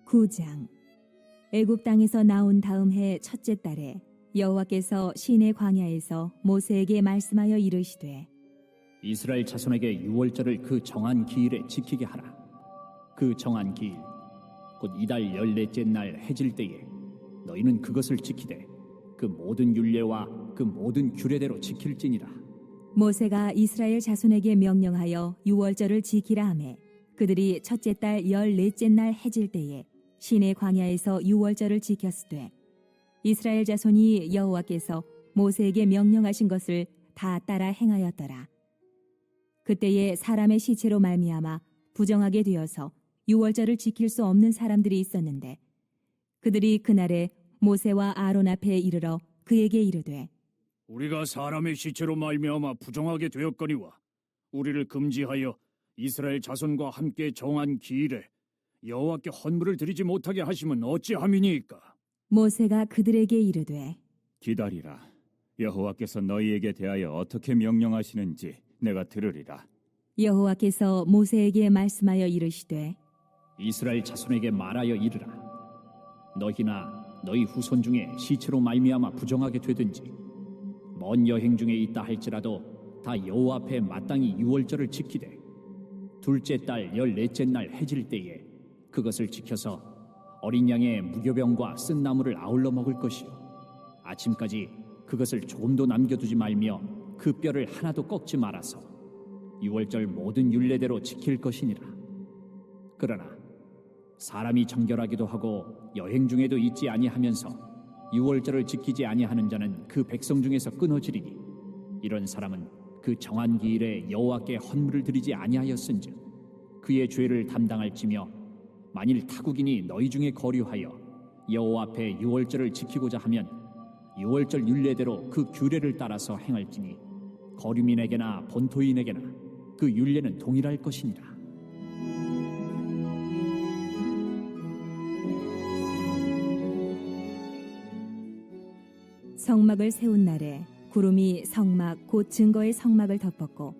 9장. 애굽 땅에서 나온 다음 해 첫째 달에 여호와께서 시내 광야에서 모세에게 말씀하여 이르시되 이스라엘 자손에게 유월절을 그 정한 기일에 지키게 하라. 그 정한 기일 곧 이달 14째 날 해질 때에 너희는 그것을 지키되 그 모든 율례와 그 모든 규례대로 지킬지니라. 모세가 이스라엘 자손에게 명령하여 유월절을 지키라 하매 그들이 첫째 달 14째 날 해질 때에 시내 광야에서 유월절을 지켰으되 이스라엘 자손이 여호와께서 모세에게 명령하신 것을 다 따라 행하였더라. 그때에 사람의 시체로 말미암아 부정하게 되어서 유월절을 지킬 수 없는 사람들이 있었는데 그들이 그날에 모세와 아론 앞에 이르러 그에게 이르되 우리가 사람의 시체로 말미암아 부정하게 되었거니와 우리를 금지하여 이스라엘 자손과 함께 정한 기일에 여호와께 헌물을 드리지 못하게 하심은 어찌함이니이까? 모세가 그들에게 이르되 기다리라. 여호와께서 너희에게 대하여 어떻게 명령하시는지 내가 들으리라. 여호와께서 모세에게 말씀하여 이르시되 이스라엘 자손에게 말하여 이르라. 너희나 너희 후손 중에 시체로 말미암아 부정하게 되든지 먼 여행 중에 있다 할지라도 다 여호와 앞에 마땅히 유월절을 지키되 둘째 달 14째 날 해질 때에 그것을 지켜서 어린 양의 무교병과 쓴 나물을 아울러 먹을 것이요 아침까지 그것을 조금도 남겨두지 말며 그 뼈를 하나도 꺾지 말아서 유월절 모든 율례대로 지킬 것이니라. 그러나 사람이 정결하기도 하고 여행 중에도 있지 아니하면서 유월절을 지키지 아니하는 자는 그 백성 중에서 끊어지리니 이런 사람은 그 정한 기일에 여호와께 헌물을 드리지 아니하였은즉 그의 죄를 담당할지며 만일 타국인이 너희 중에 거류하여 여호와 앞에 유월절을 지키고자 하면 유월절 율례대로 그 규례를 따라서 행할지니 거류민에게나 본토인에게나 그 율례는 동일할 것이니라. 성막을 세운 날에 구름이 성막 곧 증거의 성막을 덮었고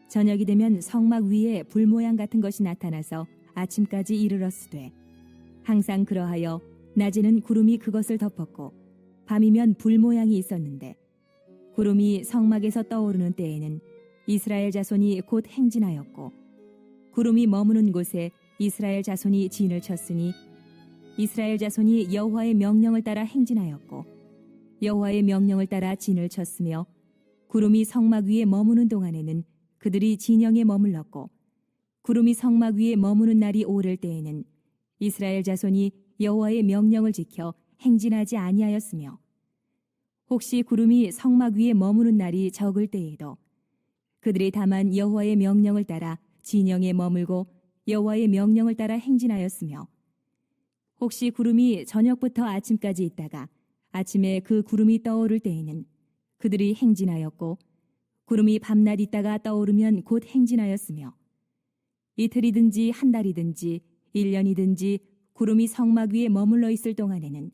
저녁이 되면 성막 위에 불 모양 같은 것이 나타나서 아침까지 이르렀으되 항상 그러하여 낮에는 구름이 그것을 덮었고 밤이면 불 모양이 있었는데 구름이 성막에서 떠오르는 때에는 이스라엘 자손이 곧 행진하였고 구름이 머무는 곳에 이스라엘 자손이 진을 쳤으니 이스라엘 자손이 여호와의 명령을 따라 행진하였고 여호와의 명령을 따라 진을 쳤으며 구름이 성막 위에 머무는 동안에는 그들이 진영에 머물렀고 구름이 성막 위에 머무는 날이 오를 때에는 이스라엘 자손이 여호와의 명령을 지켜 행진하지 아니하였으며 혹시 구름이 성막 위에 머무는 날이 적을 때에도 그들이 다만 여호와의 명령을 따라 진영에 머물고 여호와의 명령을 따라 행진하였으며 혹시 구름이 저녁부터 아침까지 있다가 아침에 그 구름이 떠오를 때에는 그들이 행진하였고 구름이 밤낮 있다가 떠오르면 곧 행진하였으며 이틀이든지 한 달이든지 1년이든지 구름이 성막 위에 머물러 있을 동안에는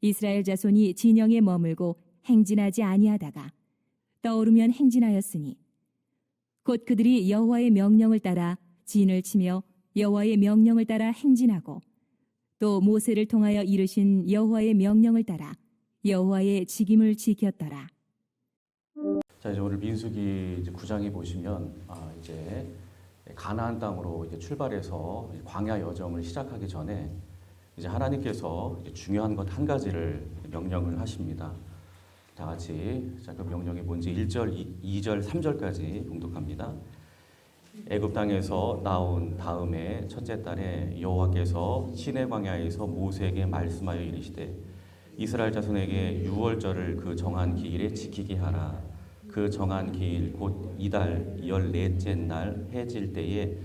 이스라엘 자손이 진영에 머물고 행진하지 아니하다가 떠오르면 행진하였으니 곧 그들이 여호와의 명령을 따라 진을 치며 여호와의 명령을 따라 행진하고 또 모세를 통하여 이르신 여호와의 명령을 따라 여호와의 직임을 지켰더라. 자, 이제 오늘 민수기 9장에 보시면 이제 가나안 땅으로 이제 출발해서 광야 여정을 시작하기 전에 이제 하나님께서 이제 중요한 것 한 가지를 명령을 하십니다. 다 같이 그 명령이 뭔지 1절, 2절, 3절까지 봉독합니다. 애굽 땅에서 나온 다음에 첫째 달에 여호와께서 시내 광야에서 모세에게 말씀하여 이르시되 이스라엘 자손에게 유월절을 그 정한 기일에 지키게 하라. 그 정한 기일 곧 이달 14째 날 해질 때에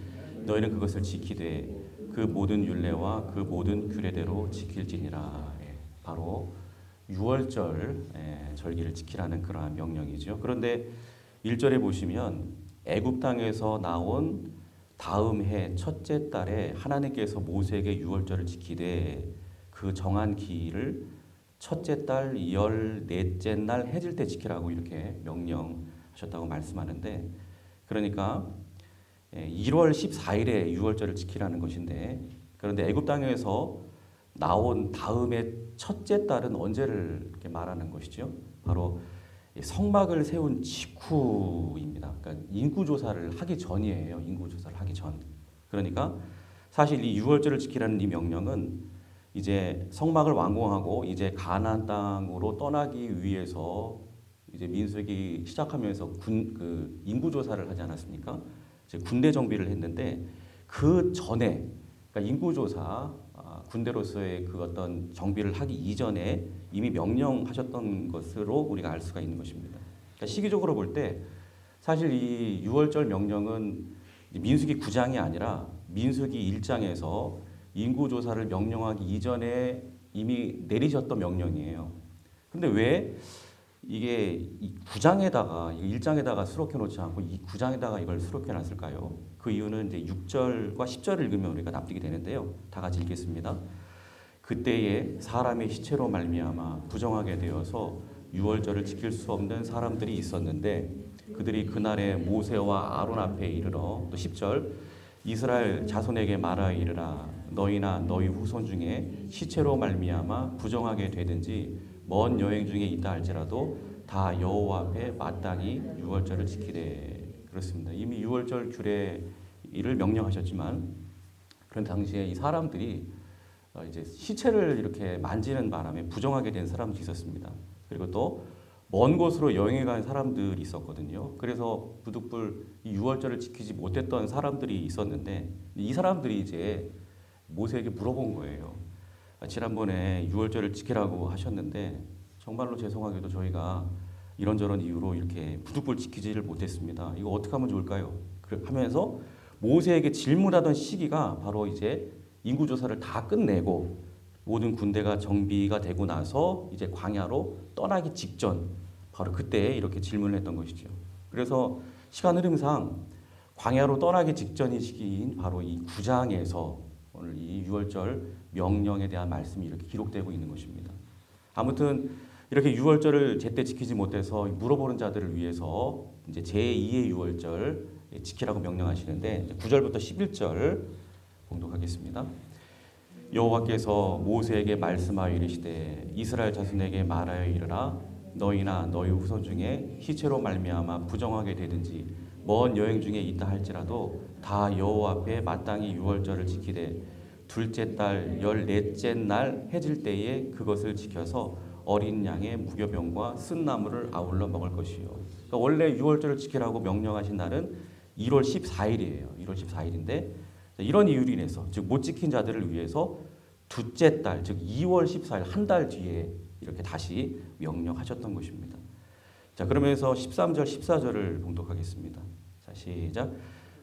너희는 그것을 지키되 그 모든 율례와 그 모든 규례대로 지킬지니라. 바로 유월절 절기를 지키라는 그러한 명령이죠. 그런데 1절에 보시면 애굽 땅에서 나온 다음 해 첫째 달에 하나님께서 모세에게 유월절을 지키되 그 정한 기일을 첫째 달 14째 날 해질 때 지키라고 이렇게 명령하셨다고 말씀하는데 그러니까 1월 14일에 유월절을 지키라는 것인데 그런데 애굽 땅에서 나온 다음에 첫째 달은 언제를 이렇게 말하는 것이죠? 바로 이 성막을 세운 직후입니다. 그러니까 인구 조사를 하기 전이에요. 인구 조사를 하기 전. 그러니까 사실 이 유월절을 지키라는 이 명령은 이제 성막을 완공하고 이제 가나안 땅으로 떠나기 위해서 이제 민수기 시작하면서 그 인구 조사를 하지 않았습니까? 이제 군대 정비를 했는데 그 전에 그러니까 인구 조사 군대로서의 그 어떤 정비를 하기 이전에 이미 명령하셨던 것으로 우리가 알 수가 있는 것입니다. 그러니까 시기적으로 볼 때 사실 이 유월절 명령은 민수기 9장이 아니라 민수기 1장에서 인구 조사를 명령하기 이전에 이미 내리셨던 명령이에요. 근데 왜 이게 이 9장에다가 1장에다가 수록해 놓지 않고 이 9장에다가 이걸 수록해 놨을까요? 그 이유는 이제 6절과 10절을 읽으면 우리가 납득이 되는데요. 다 같이 읽겠습니다. 그때에 사람의 시체로 말미암아 부정하게 되어서 유월절을 지킬 수 없는 사람들이 있었는데 그들이 그날에 모세와 아론 앞에 이르러 또 10절 이스라엘 자손에게 말하여 이르라 너희나 너희 후손 중에 시체로 말미암아 부정하게 되든지 먼 여행 중에 있다 할지라도 다 여호와 앞에 마땅히 유월절을 지키되. 그렇습니다. 이미 유월절 규례를 명령하셨지만 그런 당시에 이 사람들이 이제 시체를 이렇게 만지는 바람에 부정하게 된 사람들이 있었습니다. 그리고 또 먼 곳으로 여행해 간 사람들이 있었거든요. 그래서 부득불 이 유월절을 지키지 못했던 사람들이 있었는데 이 사람들이 이제 모세에게 물어본 거예요. 지난번에 유월절을 지키라고 하셨는데 정말로 죄송하게도 저희가 이런저런 이유로 이렇게 부득불 지키지를 못했습니다. 이거 어떻게 하면 좋을까요? 하면서 모세에게 질문하던 시기가 바로 이제 인구조사를 다 끝내고 모든 군대가 정비가 되고 나서 이제 광야로 떠나기 직전 바로 그때 이렇게 질문을 했던 것이죠. 그래서 시간 흐름상 광야로 떠나기 직전인 시기인 바로 이 9장에서 오늘 이 유월절 명령에 대한 말씀이 이렇게 기록되고 있는 것입니다. 아무튼 이렇게 유월절을 제때 지키지 못해서 물어보는 자들을 위해서 이제 제2의 유월절 지키라고 명령하시는데 9절부터 11절 봉독하겠습니다. 여호와께서 모세에게 말씀하여 이르시되 이스라엘 자손에게 말하여 이르라 너희나 너희 후손 중에 시체로 말미암아 부정하게 되든지 먼 여행 중에 있다 할지라도 다 여호와 앞에 마땅히 유월절을 지키되 둘째 달 14째 날 해질 때에 그것을 지켜서 어린 양의 무교병과 쓴 나물을 아울러 먹을 것이요. 그러니까 원래 유월절을 지키라고 명령하신 날은 1월 14일이에요. 1월 14일인데 이런 이유로 인해서 즉 못 지킨 자들을 위해서 둘째 달 즉 2월 14일 한 달 뒤에 이렇게 다시 명령하셨던 것입니다. 자, 그러면서 13절 14절을 봉독하겠습니다. 자, 시작.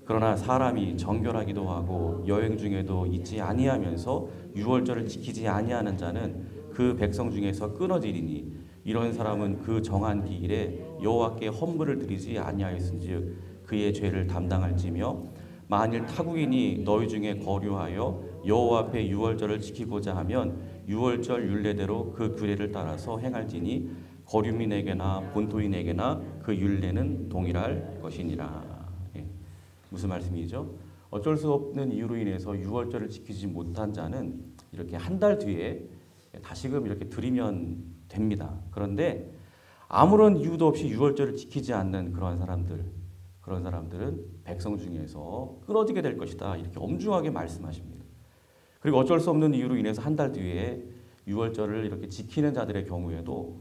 그러나 사람이 정결하기도 하고 여행 중에도 있지 아니하면서 유월절을 지키지 아니하는 자는 그 백성 중에서 끊어지리니 이런 사람은 그 정한 기일에 여호와께 헌물을 드리지 아니하였은즉 그의 죄를 담당할지며 만일 타국인이 너희 중에 거류하여 여호와 앞에 유월절을 지키고자 하면 유월절 율례대로 그 규례를 따라서 행할지니 거류민에게나 본토인에게나 그 율례는 동일할 것이니라. 예. 무슨 말씀이죠? 어쩔 수 없는 이유로 인해서 유월절을 지키지 못한 자는 이렇게 한 달 뒤에 다시금 이렇게 드리면 됩니다. 그런데 아무런 이유도 없이 유월절을 지키지 않는 그런 사람들은 백성 중에서 끊어지게 될 것이다. 이렇게 엄중하게 말씀하십니다. 그리고 어쩔 수 없는 이유로 인해서 한 달 뒤에 유월절을 이렇게 지키는 자들의 경우에도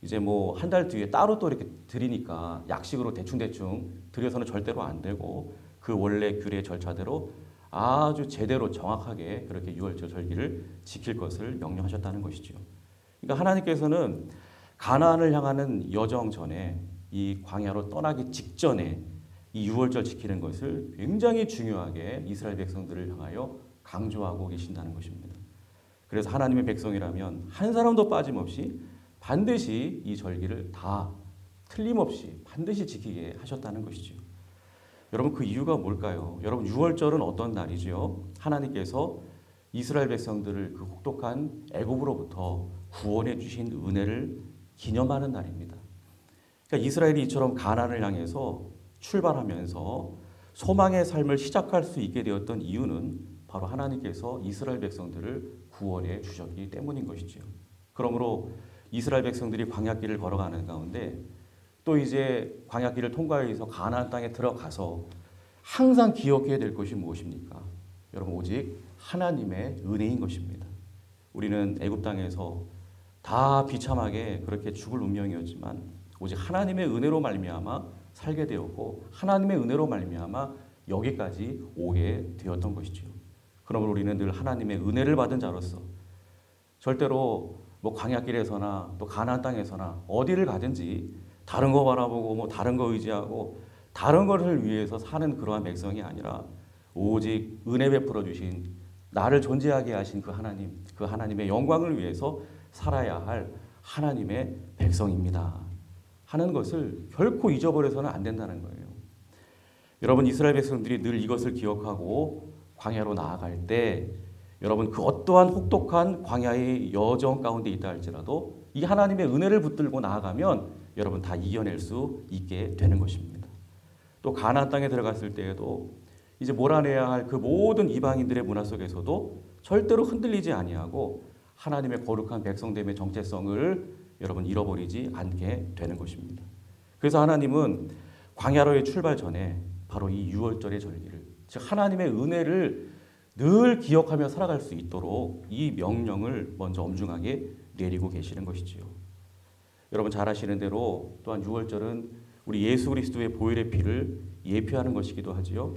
이제 뭐 한 달 뒤에 따로 또 이렇게 드리니까 약식으로 대충 드려서는 절대로 안 되고 그 원래 규례 절차대로 아주 제대로 정확하게 그렇게 유월절 절기를 지킬 것을 명령하셨다는 것이죠. 그러니까 하나님께서는 가나안을 향하는 여정 전에 이 광야로 떠나기 직전에 이 유월절 지키는 것을 굉장히 중요하게 이스라엘 백성들을 향하여 강조하고 계신다는 것입니다. 그래서 하나님의 백성이라면 한 사람도 빠짐없이 반드시 이 절기를 다 틀림없이 반드시 지키게 하셨다는 것이죠. 여러분 그 이유가 뭘까요? 여러분 유월절은 어떤 날이죠? 하나님께서 이스라엘 백성들을 그 혹독한 애굽으로부터 구원해 주신 은혜를 기념하는 날입니다. 그러니까 이스라엘이 이처럼 가나안을 향해서 출발하면서 소망의 삶을 시작할 수 있게 되었던 이유는 바로 바로 하나님께서 이스라엘 백성들을 구원해 주셨기 때문인 것이지요. 그러므로 이스라엘 백성들이 광야길을 걸어가는 가운데 또 이제 광야길을 통과해서 가나안 땅에 들어가서 항상 기억해야 될 것이 무엇입니까? 여러분, 오직 하나님의 은혜인 것입니다. 우리는 애굽 땅에서 다 비참하게 그렇게 죽을 운명이었지만 오직 하나님의 은혜로 말미암아 살게 되었고 하나님의 은혜로 말미암아 여기까지 오게 되었던 것이지요. 그러므로 우리는 늘 하나님의 은혜를 받은 자로서 절대로 뭐 광야길에서나 또 가나안 땅에서나 어디를 가든지 다른 거 바라보고 뭐 다른 거 의지하고 다른 것을 위해서 사는 그러한 백성이 아니라 오직 은혜 베풀어 주신 나를 존재하게 하신 그 하나님, 그 하나님의 영광을 위해서 살아야 할 하나님의 백성입니다 하는 것을 결코 잊어버려서는 안 된다는 거예요. 여러분, 이스라엘 백성들이 늘 이것을 기억하고 광야로 나아갈 때 여러분, 그 어떠한 혹독한 광야의 여정 가운데 있다 할지라도 이 하나님의 은혜를 붙들고 나아가면 여러분 다 이겨낼 수 있게 되는 것입니다. 또 가나안 땅에 들어갔을 때에도 이제 몰아내야 할 그 모든 이방인들의 문화 속에서도 절대로 흔들리지 아니하고 하나님의 거룩한 백성됨의 정체성을 여러분 잃어버리지 않게 되는 것입니다. 그래서 하나님은 광야로의 출발 전에 바로 이 유월절의 절기를, 즉 하나님의 은혜를 늘 기억하며 살아갈 수 있도록 이 명령을 먼저 엄중하게 내리고 계시는 것이지요. 여러분 잘 아시는 대로 또한 유월절은 우리 예수 그리스도의 보혈의 피를 예표하는 것이기도 하지요.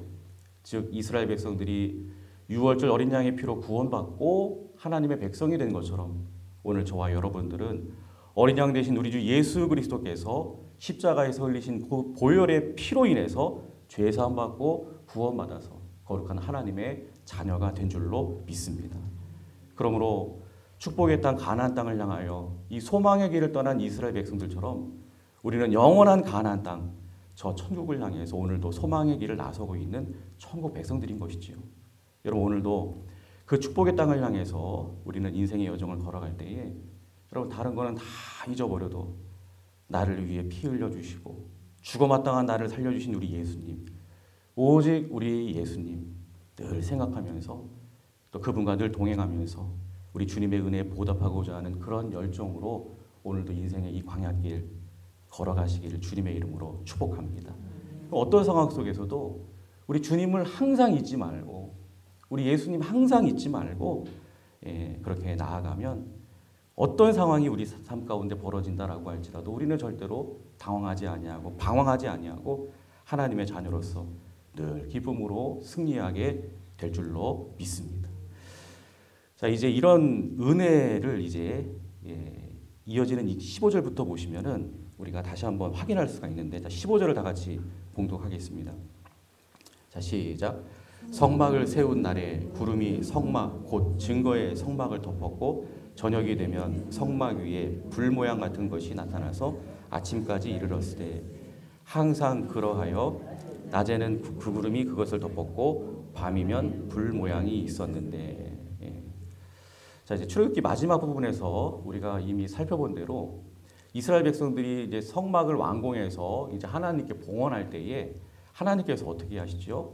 즉 이스라엘 백성들이 유월절 어린 양의 피로 구원받고 하나님의 백성이 된 것처럼 오늘 저와 여러분들은 어린 양 대신 우리 주 예수 그리스도께서 십자가에서 흘리신 그 보혈의 피로 인해서 죄 사함 받고 구원받아서 거룩한 하나님의 자녀가 된 줄로 믿습니다. 그러므로 축복의 땅 가나안 땅을 향하여 이 소망의 길을 떠난 이스라엘 백성들처럼 우리는 영원한 가나안 땅, 저 천국을 향해서 오늘도 소망의 길을 나서고 있는 천국 백성들인 것이지요. 여러분 오늘도 그 축복의 땅을 향해서 우리는 인생의 여정을 걸어갈 때에 여러분 다른 거는 다 잊어버려도 나를 위해 피 흘려주시고 죽어마땅한 나를 살려주신 우리 예수님, 오직 우리 예수님 늘 생각하면서 또 그분과 늘 동행하면서 우리 주님의 은혜에 보답하고자 하는 그런 열정으로 오늘도 인생의 이 광야길 걸어가시기를 주님의 이름으로 축복합니다. 어떤 상황 속에서도 우리 주님을 항상 잊지 말고 우리 예수님 항상 잊지 말고 그렇게 나아가면 어떤 상황이 우리 삶 가운데 벌어진다라고 할지라도 우리는 절대로 당황하지 아니하고 방황하지 아니하고 하나님의 자녀로서 늘 기쁨으로 승리하게 될 줄로 믿습니다. 자, 이제 이런 은혜를 이제 이어지는 15절부터 보시면은 우리가 다시 한번 확인할 수가 있는데, 자, 15절을 다 같이 봉독하겠습니다. 자, 시작. 성막을 세운 날에 구름이 성막 곧 증거의 성막을 덮었고 저녁이 되면 성막 위에 불 모양 같은 것이 나타나서 아침까지 이르렀으되 항상 그러하여 낮에는 그 구름이 그것을 덮었고 밤이면 불 모양이 있었는데. 자, 이제 출애굽기 마지막 부분에서 우리가 이미 살펴본 대로 이스라엘 백성들이 이제 성막을 완공해서 이제 하나님께 봉헌할 때에 하나님께서 어떻게 하시죠?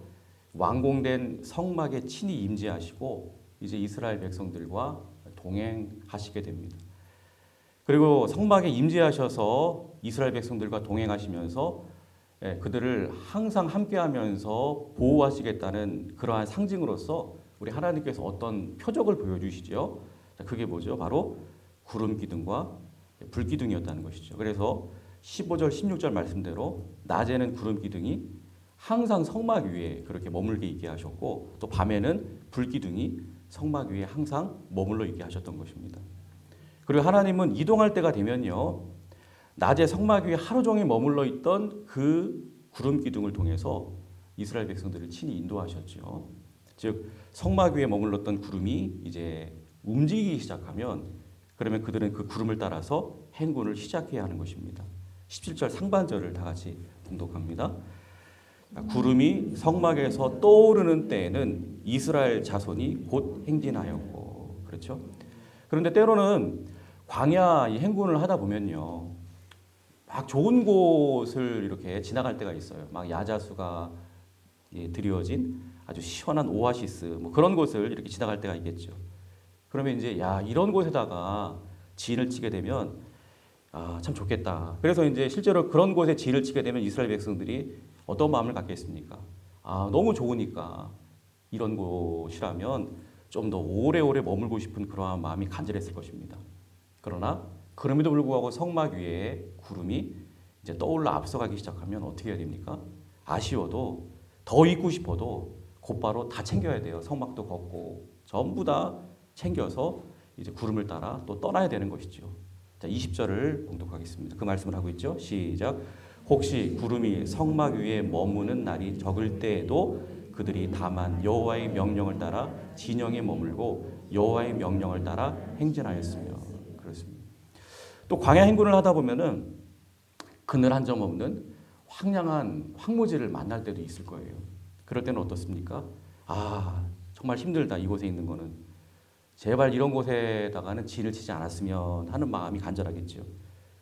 완공된 성막에 친히 임재하시고 이제 이스라엘 백성들과 동행하시게 됩니다. 그리고 성막에 임재하셔서 이스라엘 백성들과 동행하시면서 그들을 항상 함께하면서 보호하시겠다는 그러한 상징으로서 우리 하나님께서 어떤 표적을 보여주시죠. 그게 뭐죠? 바로 구름 기둥과 불 기둥이었다는 것이죠. 그래서 15절, 16절 말씀대로 낮에는 구름 기둥이 항상 성막 위에 그렇게 머물게 있게 하셨고 또 밤에는 불 기둥이 성막 위에 항상 머물러 있게 하셨던 것입니다. 그리고 하나님은 이동할 때가 되면요, 낮에 성막 위에 하루 종일 머물러 있던 그 구름 기둥을 통해서 이스라엘 백성들을 친히 인도하셨죠. 즉 성막 위에 머물렀던 구름이 이제 움직이기 시작하면 그러면 그들은 그 구름을 따라서 행군을 시작해야 하는 것입니다. 17절 상반절을 다 같이 봉독합니다. 구름이 성막에서 떠오르는 때에는 이스라엘 자손이 곧 행진하였고, 그렇죠? 그런데 때로는 광야 행군을 하다 보면요, 막 좋은 곳을 이렇게 지나갈 때가 있어요. 막 야자수가 드리워진 아주 시원한 오아시스 뭐 그런 곳을 이렇게 지나갈 때가 있겠죠. 그러면 이제 야 이런 곳에다가 진을 치게 되면 참 좋겠다. 그래서 이제 실제로 그런 곳에 진을 치게 되면 이스라엘 백성들이 어떤 마음을 갖겠습니까? 너무 좋으니까 이런 곳이라면 좀 더 오래오래 머물고 싶은 그러한 마음이 간절했을 것입니다. 그러나 그럼에도 불구하고 성막 위에 구름이 이제 떠올라 앞서가기 시작하면 어떻게 해야 됩니까? 아쉬워도 더 있고 싶어도 곧바로 다 챙겨야 돼요. 성막도 걷고 전부 다 챙겨서 이제 구름을 따라 또 떠나야 되는 것이죠. 자, 20절을 봉독하겠습니다. 그 말씀을 하고 있죠. 시작. 혹시 구름이 성막 위에 머무는 날이 적을 때에도 그들이 다만 여호와의 명령을 따라 진영에 머물고 여호와의 명령을 따라 행진하였으며 그렇습니다. 또 광야 행군을 하다 보면은 그늘 한 점 없는 황량한 황무지를 만날 때도 있을 거예요. 그럴 때는 어떻습니까? 정말 힘들다 이곳에 있는 거는. 제발 이런 곳에다가는 진을 치지 않았으면 하는 마음이 간절하겠죠.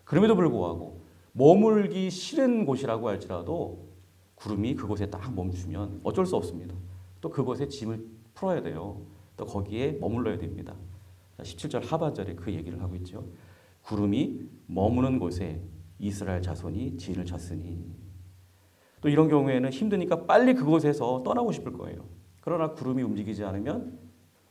그럼에도 불구하고 머물기 싫은 곳이라고 할지라도 구름이 그곳에 딱 멈추면 어쩔 수 없습니다. 또 그곳에 짐을 풀어야 돼요. 또 거기에 머물러야 됩니다. 17절 하반절에 그 얘기를 하고 있죠. 구름이 머무는 곳에 이스라엘 자손이 진을 쳤으니. 또 이런 경우에는 힘드니까 빨리 그곳에서 떠나고 싶을 거예요. 그러나 구름이 움직이지 않으면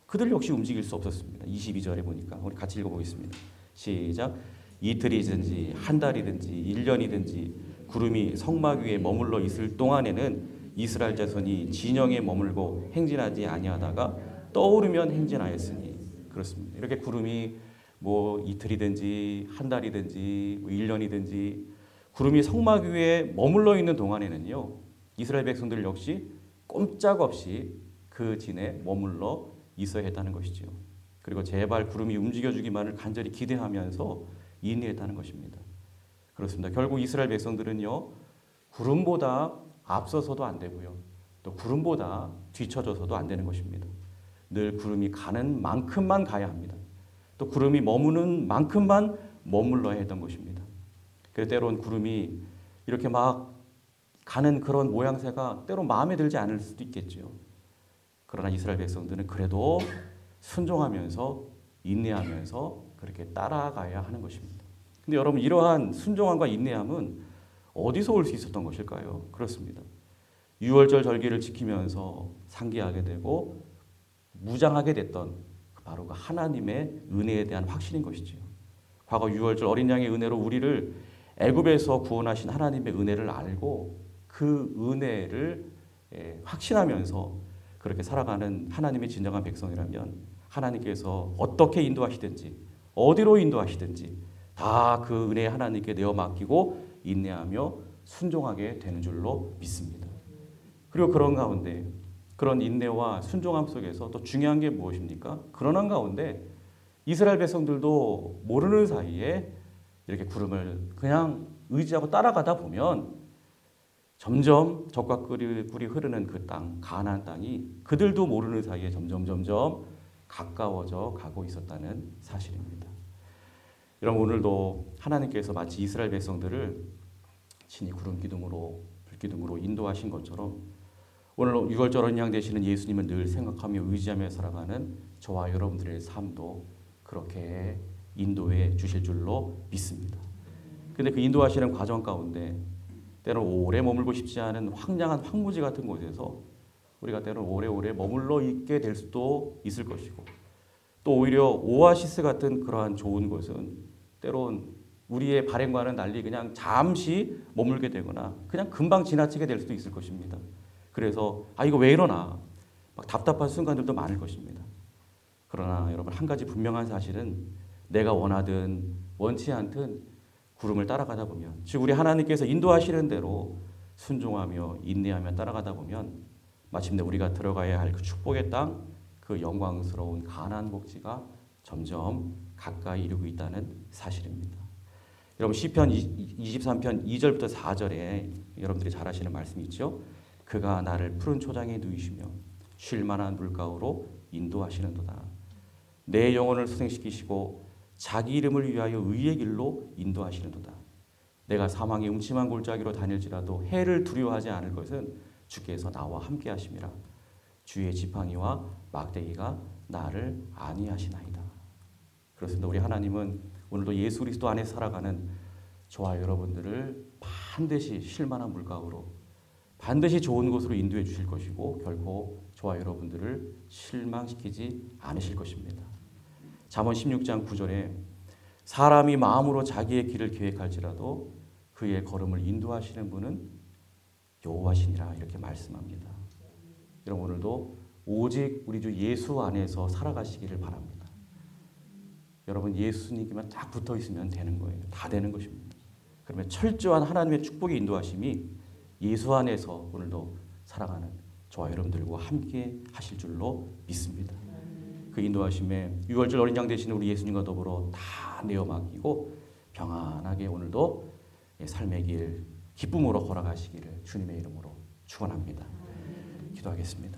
그들 역시 움직일 수 없었습니다. 22절에 보니까 우리 같이 읽어보겠습니다. 시작. 이틀이든지 한 달이든지 1년이든지 구름이 성막 위에 머물러 있을 동안에는 이스라엘 자손이 진영에 머물고 행진하지 아니하다가 떠오르면 행진하였으니. 그렇습니다. 이렇게 구름이 뭐 이틀이든지 한 달이든지 뭐 1년이든지 구름이 성막 위에 머물러 있는 동안에는요, 이스라엘 백성들 역시 꼼짝없이 그 진에 머물러 있어야 했다는 것이죠. 그리고 제발 구름이 움직여주기만을 간절히 기대하면서 인내했다는 것입니다. 그렇습니다. 결국 이스라엘 백성들은요, 구름보다 앞서서도 안 되고요, 또 구름보다 뒤처져서도 안 되는 것입니다. 늘 구름이 가는 만큼만 가야 합니다. 또 구름이 머무는 만큼만 머물러야 했던 것입니다. 그래서 때론 구름이 이렇게 막 가는 그런 모양새가 때론 마음에 들지 않을 수도 있겠죠. 그러나 이스라엘 백성들은 그래도 순종하면서 인내하면서 그렇게 따라가야 하는 것입니다. 근데 여러분, 이러한 순종함과 인내함은 어디서 올 수 있었던 것일까요? 그렇습니다. 유월절 절기를 지키면서 상기하게 되고 무장하게 됐던 바로 그 하나님의 은혜에 대한 확신인 것이죠. 과거 유월절 어린 양의 은혜로 우리를 애굽에서 구원하신 하나님의 은혜를 알고 그 은혜를 확신하면서 그렇게 살아가는 하나님의 진정한 백성이라면 하나님께서 어떻게 인도하시든지 어디로 인도하시든지 다 그 은혜의 하나님께 내어 맡기고 인내하며 순종하게 되는 줄로 믿습니다. 그리고 그런 가운데 그런 인내와 순종함 속에서 또 중요한 게 무엇입니까? 그런 가운데 이스라엘 백성들도 모르는 사이에 이렇게 구름을 그냥 의지하고 따라가다 보면 점점 적과 꿀이 흐르는 그 땅, 가나안 땅이 그들도 모르는 사이에 점점 가까워져 가고 있었다는 사실입니다. 여러분, 오늘도 하나님께서 마치 이스라엘 백성들을 친히 구름 기둥으로 불기둥으로 인도하신 것처럼 오늘 유월절 어린 양 되시는 예수님을 늘 생각하며 의지하며 살아가는 저와 여러분들의 삶도 그렇게 인도해 주실 줄로 믿습니다. 근데 그 인도하시는 과정 가운데 때로는 오래 머물고 싶지 않은 황량한 황무지 같은 곳에서 우리가 때로는 오래오래 머물러 있게 될 수도 있을 것이고, 또 오히려 오아시스 같은 그러한 좋은 곳은 때로는 우리의 발행과는 달리 그냥 잠시 머물게 되거나 그냥 금방 지나치게 될 수도 있을 것입니다. 그래서 이거 왜 이러나 막 답답한 순간들도 많을 것입니다. 그러나 여러분, 한 가지 분명한 사실은 내가 원하든 원치 않든 구름을 따라가다 보면, 즉 우리 하나님께서 인도하시는 대로 순종하며 인내하며 따라가다 보면 마침내 우리가 들어가야 할 그 축복의 땅, 그 영광스러운 가나안 복지가 점점 가까이 이르고 있다는 사실입니다. 여러분, 시편 23편 2절부터 4절에 여러분들이 잘 아시는 말씀이 있죠. 그가 나를 푸른 초장에 누이시며 쉴 만한 물가로 인도하시는도다. 내 영혼을 소생시키시고 자기 이름을 위하여 의의 길로 인도하시는도다. 내가 사망의 음침한 골짜기로 다닐지라도 해를 두려워하지 않을 것은 주께서 나와 함께 하심이라. 주의 지팡이와 막대기가 나를 안위하시나이다. 그렇습니다. 우리 하나님은 오늘도 예수 그리스도 안에 살아가는 저와 여러분들을 반드시 쉴만한 물가로 반드시 좋은 곳으로 인도해 주실 것이고 결코 저와 여러분들을 실망시키지 않으실 것입니다. 잠언 16장 9절에 사람이 마음으로 자기의 길을 계획할지라도 그의 걸음을 인도하시는 분은 여호와시니라 이렇게 말씀합니다. 여러분 오늘도 오직 우리 주 예수 안에서 살아가시기를 바랍니다. 여러분 예수님께만 딱 붙어 있으면 되는 거예요. 다 되는 것입니다. 그러면 철저한 하나님의 축복의 인도하심이 예수 안에서 오늘도 살아가는 저와 여러분들과 함께 하실 줄로 믿습니다. 그 인도하심에 유월절 어린 양 되시는 우리 예수님과 더불어 다 내어 맡기고 평안하게 오늘도 삶의 길 기쁨으로 걸어가시기를 주님의 이름으로 축원합니다. 기도하겠습니다.